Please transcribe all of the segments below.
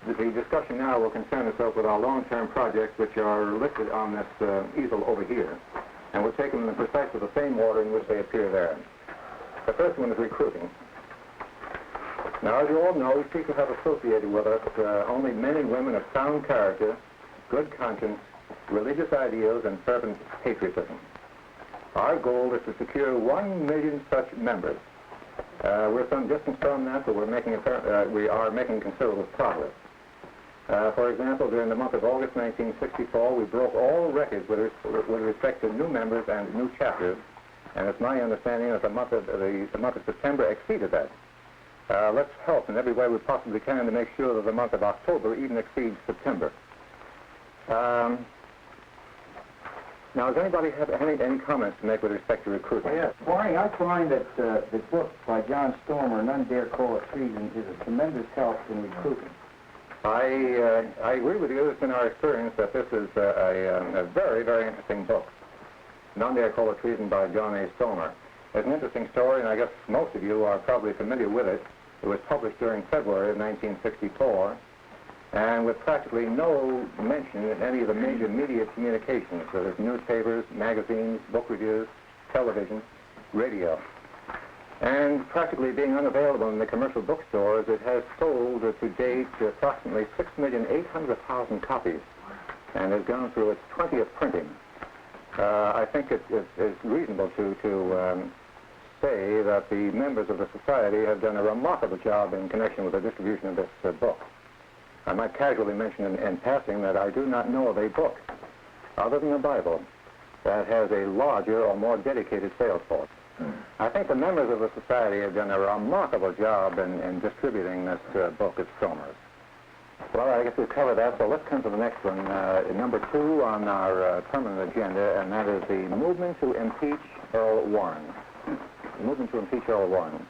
The discussion now will concern itself with our long-term projects, which are listed on this easel over here. And we'll take them in precisely the same order in which they appear there. The first one is recruiting. Now, as you all know, people have associated with us only men and women of sound character, good conscience, religious ideals, and fervent patriotism. Our goal is to secure 1 million such members. We're some distance from that, but we are making considerable progress. For example, during the month of August 1964, we broke all records with respect to new members and new chapters, and it's my understanding that the month of September exceeded that. Let's help in every way we possibly can to make sure that the month of October even exceeds September. Now, does anybody have any comments to make with respect to recruiting? Yes. Barney, I find that the book by John Stormer, None Dare Call It Treason, is a tremendous help in recruiting. I agree with you. It's been our experience that this is a very, very interesting book. None Dare Call It Treason by John A. Stormer. It's an interesting story, and I guess most of you are probably familiar with it. It was published during February of 1964, and with practically no mention in any of the major media communications, whether it's newspapers, magazines, book reviews, television, radio. And practically being unavailable in the commercial bookstores, it has sold to date approximately 6,800,000 copies, and has gone through its 20th printing. I think it is reasonable to say that the members of the Society have done a remarkable job in connection with the distribution of this book. I might casually mention in passing that I do not know of a book, other than the Bible, that has a larger or more dedicated sales force. I think the members of the Society have done a remarkable job in distributing this book at Stormer's. Well, I guess we've covered that, so let's come to the next one, number 2 on our permanent agenda, and that is the movement to impeach Earl Warren. The movement to impeach Earl Warren.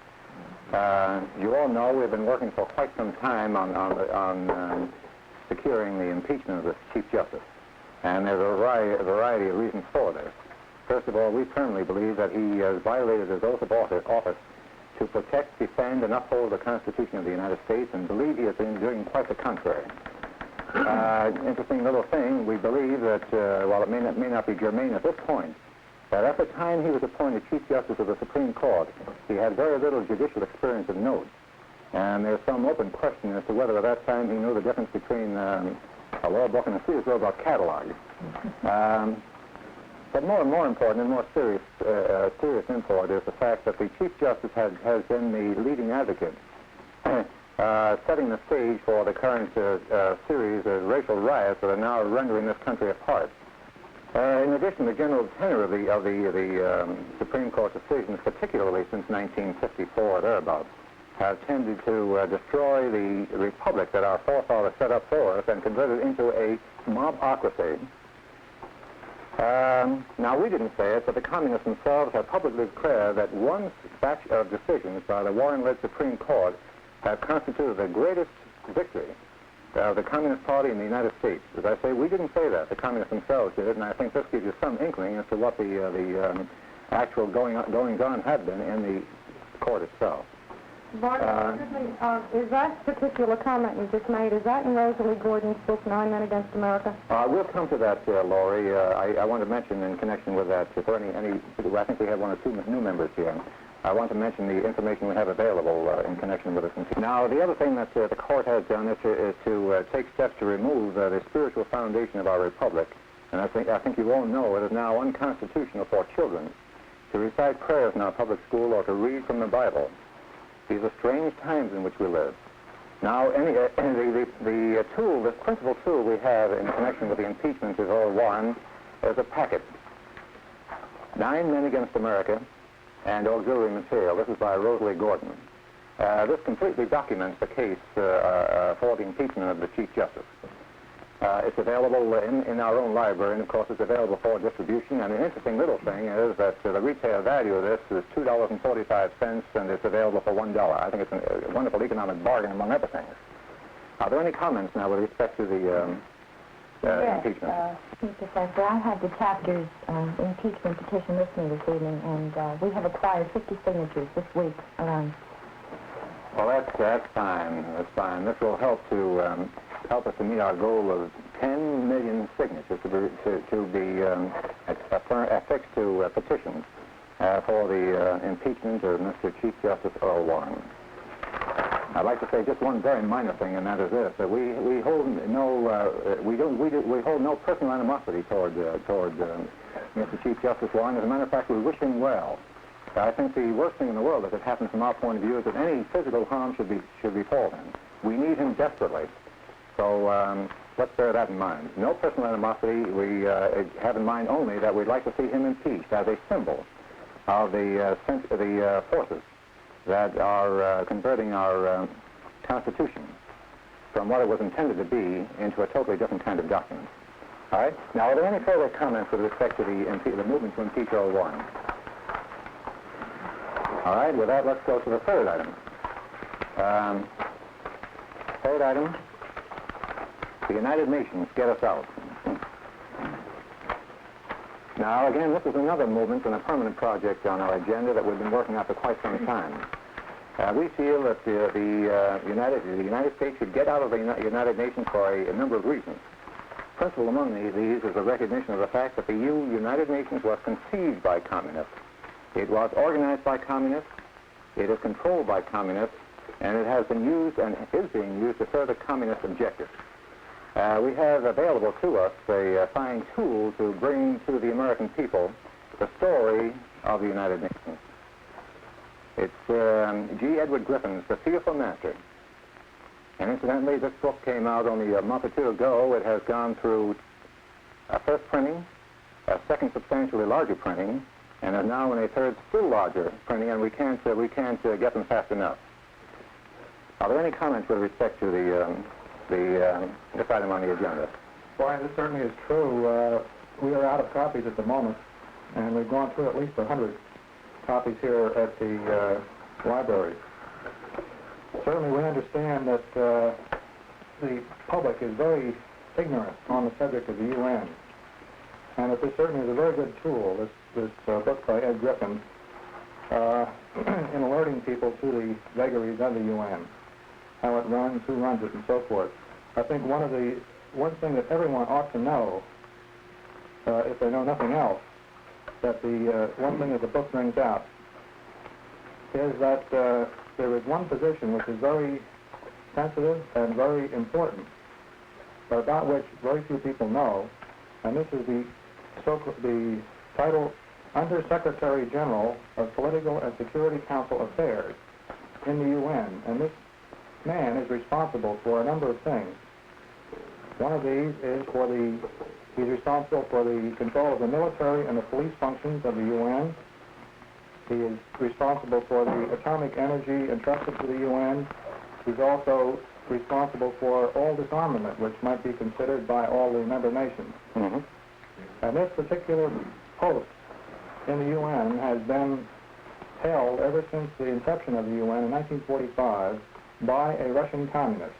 You all know we've been working for quite some time on securing the impeachment of the Chief Justice, and there's a variety of reasons for this. First of all, we firmly believe that he has violated his oath of office to protect, defend, and uphold the Constitution of the United States, and believe he has been doing quite the contrary. Interesting little thing, we believe that, while it may not be germane at this point, that at the time he was appointed Chief Justice of the Supreme Court, he had very little judicial experience of note. And there's some open question as to whether at that time he knew the difference between a law book and a serious law book catalog. But more important and more serious import is the fact that the Chief Justice has been the leading advocate, setting the stage for the current series of racial riots that are now rendering this country apart. In addition, the general tenor of the Supreme Court decisions, particularly since 1954 or thereabouts, have tended to destroy the republic that our forefathers set up for us and convert it into a mobocracy. Now, we didn't say it, but the communists themselves have publicly declared that one batch of decisions by the Warren-led Supreme Court have constituted the greatest victory of the Communist Party in the United States. As I say, we didn't say that. The communists themselves did it, and I think this gives you some inkling as to what the actual goings-on have been in the court itself. Barney, is that particular comment you just made, is that in Rosalie Gordon's book, 9 Men Against America? We'll come to that, Laurie. I want to mention in connection with that, for any, I think we have 1 or 2 new members here. I want to mention the information we have available in connection with this. Now, the other thing that the court has done is to take steps to remove the spiritual foundation of our republic. And I think you all know it is now unconstitutional for children to recite prayers in our public school or to read from the Bible. These are strange times in which we live. Now, the principal tool we have in connection with the impeachment of Earl Warren is a packet. 9 Men Against America and auxiliary material. This is by Rosalie Gordon. This completely documents the case for the impeachment of the Chief Justice. It's available in our own library, and of course it's available for distribution. And an interesting little thing is that the retail value of this is $2.45, and it's available for $1. I think it's a wonderful economic bargain, among other things. Are there any comments now with respect to the impeachment? Yes, Mr. Professor, I have the chapter's impeachment petition with me this evening, and we have acquired 50 signatures this week alone. Well, that's fine. That's fine. This will help to help us to meet our goal of 10 million signatures to be affixed to petitions for the impeachment of Mr. Chief Justice Earl Warren. I'd like to say just one very minor thing, and that is this: that we hold no personal animosity toward Mr. Chief Justice Warren. As a matter of fact, we wish him well. I think the worst thing in the world that could happen from our point of view is that any physical harm should befall him. We need him desperately. So let's bear that in mind. No personal animosity. We have in mind only that we'd like to see him impeached as a symbol of the forces that are converting our Constitution from what it was intended to be into a totally different kind of document. All right? Now, are there any further comments with respect to the movement to impeach Earl Warren? All right, with that, let's go to the third item. Third item, the United Nations, get us out. Now, again, this is another movement and a permanent project on our agenda that we've been working on for quite some time. We feel that the United States should get out of the United Nations for a number of reasons. Principal among these is a recognition of the fact that the United Nations was conceived by communists. It was organized by communists, it is controlled by communists, and it has been used and is being used to further communist objectives. We have available to us a fine tool to bring to the American people the story of the United Nations. It's G. Edward Griffin's The Fearful Master. And incidentally, this book came out only a month or two ago. It has gone through a first printing, a second substantially larger printing, and is now in a third still larger printing, and we can't get them fast enough. Are there any comments with respect to this item on the agenda? Why, this certainly is true. We are out of copies at the moment, and we've gone through at least 100 copies here at the library. Certainly we understand that the public is very ignorant on the subject of the UN, and that this certainly is a very good tool, this book by Ed Griffin, in alerting people to the vagaries of the UN, how it runs, who runs it, and so forth. I think one thing that everyone ought to know, if they know nothing else, that the one thing that the book brings out is that there is one position which is very sensitive and very important, but about which very few people know, and this is the title Under-Secretary General of Political and Security Council Affairs in the UN, and this man is responsible for a number of things. One of these is he's responsible for the control of the military and the police functions of the UN. He is responsible for the atomic energy entrusted to the UN. He's also responsible for all disarmament, which might be considered by all the member nations. Mm-hmm. And this particular post in the UN has been held ever since the inception of the UN in 1945 by a Russian communist.